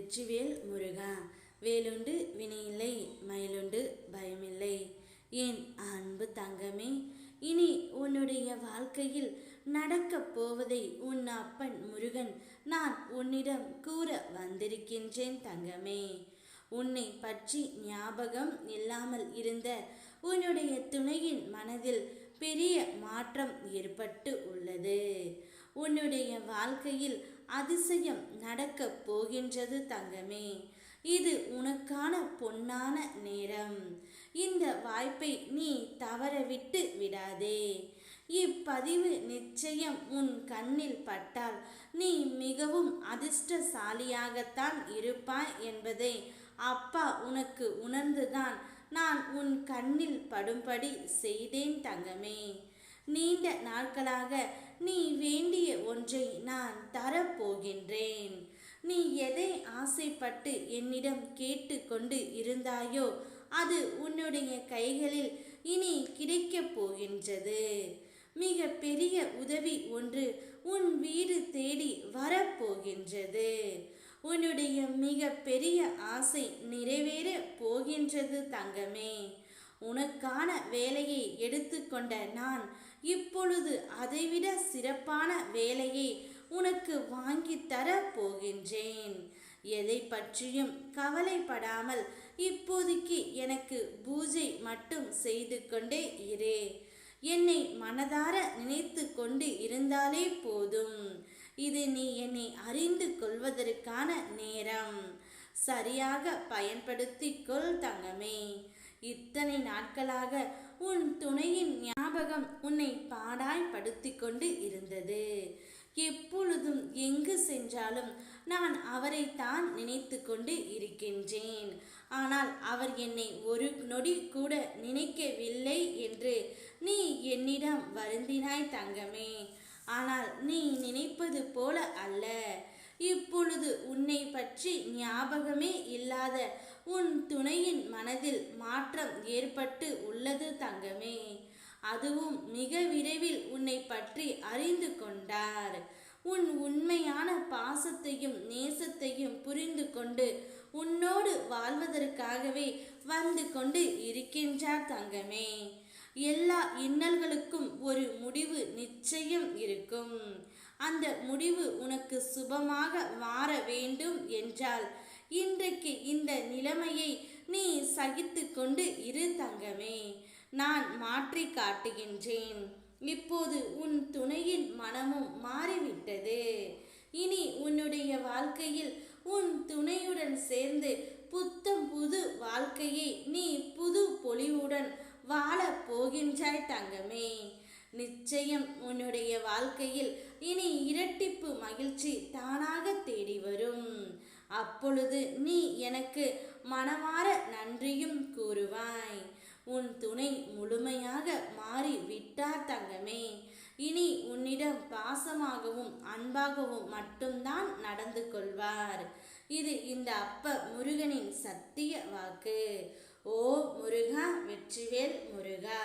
வெற்றிவேல் முருகா. வேலுண்டு வினையில்லை, மயிலுண்டு பயமில்லை. என் அன்பு தங்கமே, இனி உன்னுடைய வாழ்க்கையில் நடக்கப் போவதை உன் அப்பன் முருகன் நான் உன்னிடம் கூற வந்திருக்கின்றேன் தங்கமே. உன்னை பற்றி ஞாபகம் இல்லாமல் இருந்த உன்னுடைய துணையின் மனதில் பெரிய மாற்றம் ஏற்பட்டு உள்ளது. உன்னுடைய வாழ்க்கையில் அதிசயம் நடக்கப் போகின்றது தங்கமே. இது உனக்கான பொன்னான நேரம். இந்த வாய்ப்பை நீ தவறவிட்டு விடாதே. இப்பதிவு நிச்சயம் உன் கண்ணில் பட்டால் நீ மிகவும் அதிர்ஷ்டசாலியாகத்தான் இருப்பாய் என்பதை அப்பா உனக்கு உணர்ந்துதான் நான் உன் கண்ணில் படும்படி செய்தேன் தங்கமே. நீண்ட நாட்களாக நீ வேண்டிய ஒன்றை நான் தரப்போகின்றேன். நீ எதை ஆசைப்பட்டு என்னிடம் கேட்டு கொண்டு இருந்தாயோ அது உன்னுடைய கைகளில் இனி கிடைக்கப் போகின்றது. மிக பெரிய உதவி ஒன்று உன் வீடு தேடி வரப்போகின்றது. உன்னுடைய மிக பெரிய ஆசை நிறைவேற போகின்றது தங்கமே. உனக்கான வேலையை எடுத்துக்கொண்ட நான் இப்பொழுது அதைவிட சிறப்பான வேலையை உனக்கு வாங்கி தர போகின்றேன். எதை பற்றியும் கவலைப்படாமல் இப்போதைக்கு எனக்கு பூஜை மட்டும் செய்து கொண்டே இரு. என்னை மனதார நினைத்து கொண்டு இருந்தாலே போதும். இது நீ என்னை அறிந்து கொள்வதற்கான நேரம். சரியாக பயன்படுத்திக் கொள் தங்கமே. இத்தனை நாட்களாக உன் துணையின் ஞாபகம் உன்னை பாடாய்படுத்தி கொண்டு இருந்தது. எப்பொழுதும் எங்கு சென்றாலும் நான் அவரைத்தான் நினைத்து கொண்டு இருக்கின்றேன். ஆனால் அவர் என்னை ஒரு நொடி கூட நினைக்கவில்லை என்று நீ என்னிடம் வருந்தினாய் தங்கமே. ஆனால் நீ நினைப்பது போல அல்ல. இப்பொழுது உன்னை பற்றி ஞாபகமே இல்லாத உன் துணையின் மனதில் மாற்றம் ஏற்பட்டு உள்ளது தங்கமே. அதுவும் மிக விரைவில் உன்னை பற்றி அறிந்து கொண்டார். உன் உண்மையான பாசத்தையும் நேசத்தையும் புரிந்து கொண்டு உன்னோடு வாழ்வதற்காகவே வந்து கொண்டு இருக்கின்றார் தங்கமே. எல்லா இன்னல்களுக்கும் ஒரு முடிவு நிச்சயம் இருக்கும். அந்த முடிவு உனக்கு சுபமாக மாற வேண்டும் என்றால் இன்றைக்கு இந்த நிலைமையை நீ சகித்து கொண்டு இரு தங்கமே. நான் மாற்றி காட்டுகின்றேன். இப்போது உன் துணையின் மனமும் மாறிவிட்டது. இனி உன்னுடைய வாழ்க்கையில் உன் துணையுடன் சேர்ந்து புத்தம் புது வாழ்க்கையை நீ புது பொலிவுடன் வாழ போகின்றாய் தங்கமே. நிச்சயம் உன்னுடைய வாழ்க்கையில் இனி இரட்டிப்பு மகிழ்ச்சி தானாக தேடி வரும். அப்பொழுது நீ எனக்கு மனமாற நன்றியும் கூறுவாய். உன் துணை முழுமையாக மாறி விட்டார் தங்கமே. இனி உன்னிடம் பாசமாகவும் அன்பாகவும் மட்டும்தான் நடந்து கொள்வார். இது இந்த அப்ப முருகனின் சத்திய வாக்கு. ஓ முருகா, வெற்றிவேல் முருகா.